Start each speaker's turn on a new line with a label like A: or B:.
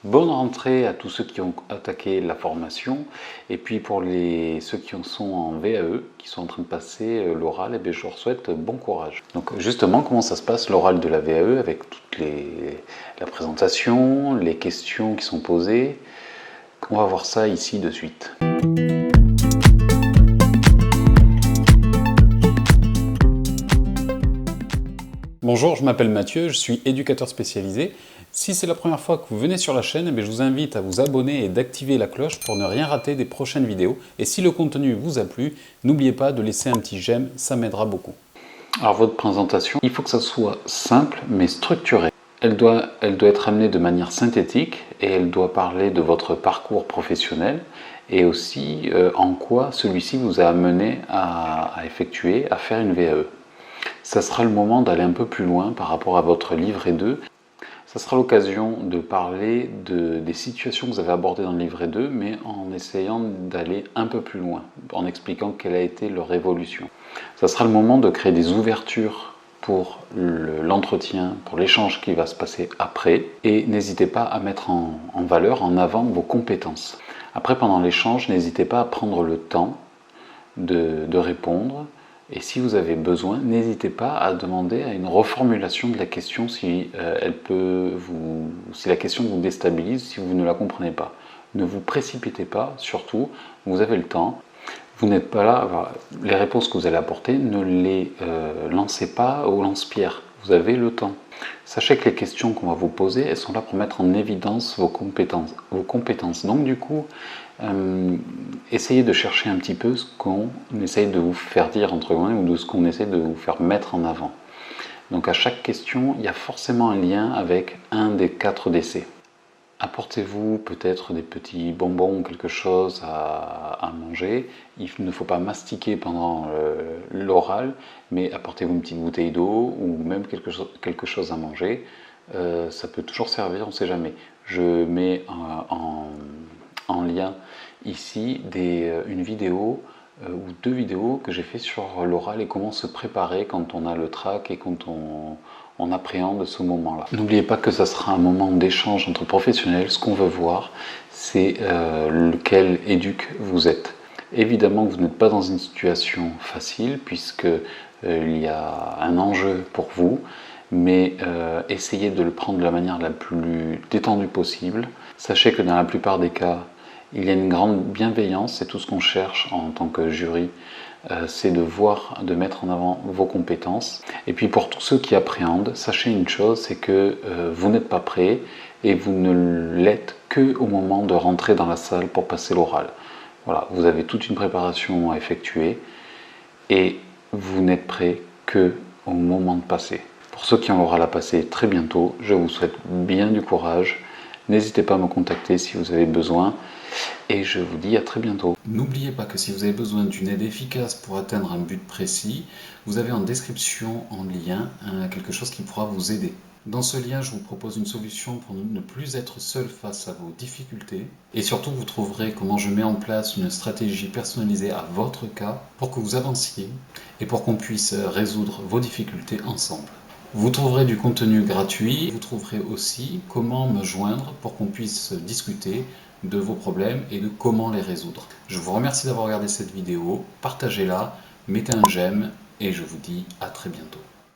A: Bonne rentrée à tous ceux qui ont attaqué la formation et puis pour ceux qui en sont en VAE, qui sont en train de passer l'oral, et bien je leur souhaite bon courage. Donc justement, comment ça se passe l'oral de la VAE avec la présentation, les questions qui sont posées. On va voir ça ici de suite. Bonjour, je m'appelle Mathieu, je suis éducateur spécialisé. Si c'est la première fois que vous venez sur la chaîne, je vous invite à vous abonner et d'activer la cloche pour ne rien rater des prochaines vidéos. Et si le contenu vous a plu, n'oubliez pas de laisser un petit j'aime, ça m'aidera beaucoup. Alors votre présentation, il faut que ça soit simple mais structuré. Elle doit être amenée de manière synthétique et elle doit parler de votre parcours professionnel et aussi en quoi celui-ci vous a amené à faire une VAE. Ça sera le moment d'aller un peu plus loin par rapport à votre livret 2. Ça sera l'occasion de parler des situations que vous avez abordées dans le livret 2, mais en essayant d'aller un peu plus loin, en expliquant quelle a été leur évolution. Ça sera le moment de créer des ouvertures pour l'entretien, pour l'échange qui va se passer après. Et n'hésitez pas à mettre en valeur, en avant vos compétences. Après, pendant l'échange, n'hésitez pas à prendre le temps de répondre. Et si vous avez besoin, n'hésitez pas à demander à une reformulation de la question si la question vous déstabilise, si vous ne la comprenez pas. Ne vous précipitez pas, surtout, vous avez le temps. Vous n'êtes pas là, les réponses que vous allez apporter, ne les lancez pas au lance-pierre. Vous avez le temps. Sachez que les questions qu'on va vous poser, elles sont là pour mettre en évidence vos compétences. Donc du coup, essayez de chercher un petit peu ce qu'on essaye de vous faire dire entre guillemets ou de ce qu'on essaie de vous faire mettre en avant. Donc à chaque question, il y a forcément un lien avec un des 4 décès. Apportez-vous peut-être des petits bonbons ou quelque chose à manger. Il ne faut pas mastiquer pendant l'oral, mais apportez-vous une petite bouteille d'eau ou même quelque chose à manger. Ça peut toujours servir, on ne sait jamais. Je mets en lien ici une vidéo ou 2 vidéos que j'ai fait sur l'oral et comment se préparer quand on a le trac et quand on appréhende ce moment-là. N'oubliez pas que ça sera un moment d'échange entre professionnels. Ce qu'on veut voir, c'est lequel éduc vous êtes. Évidemment, vous n'êtes pas dans une situation facile puisque il y a un enjeu pour vous, mais essayez de le prendre de la manière la plus détendue possible. Sachez que dans la plupart des cas, il y a une grande bienveillance, c'est tout ce qu'on cherche en tant que jury, c'est de mettre en avant vos compétences. Et puis pour tous ceux qui appréhendent, sachez une chose, c'est que vous n'êtes pas prêt et vous ne l'êtes qu'au moment de rentrer dans la salle pour passer l'oral. Voilà, vous avez toute une préparation à effectuer et vous n'êtes prêt qu'au moment de passer. Pour ceux qui ont l'oral à passer très bientôt, je vous souhaite bien du courage. N'hésitez pas à me contacter si vous avez besoin et je vous dis à très bientôt.
B: N'oubliez pas que si vous avez besoin d'une aide efficace pour atteindre un but précis, vous avez en description en lien quelque chose qui pourra vous aider. Dans ce lien, je vous propose une solution pour ne plus être seul face à vos difficultés et surtout vous trouverez comment je mets en place une stratégie personnalisée à votre cas pour que vous avanciez et pour qu'on puisse résoudre vos difficultés ensemble. Vous trouverez du contenu gratuit, vous trouverez aussi comment me joindre pour qu'on puisse discuter de vos problèmes et de comment les résoudre. Je vous remercie d'avoir regardé cette vidéo, partagez-la, mettez un j'aime et je vous dis à très bientôt.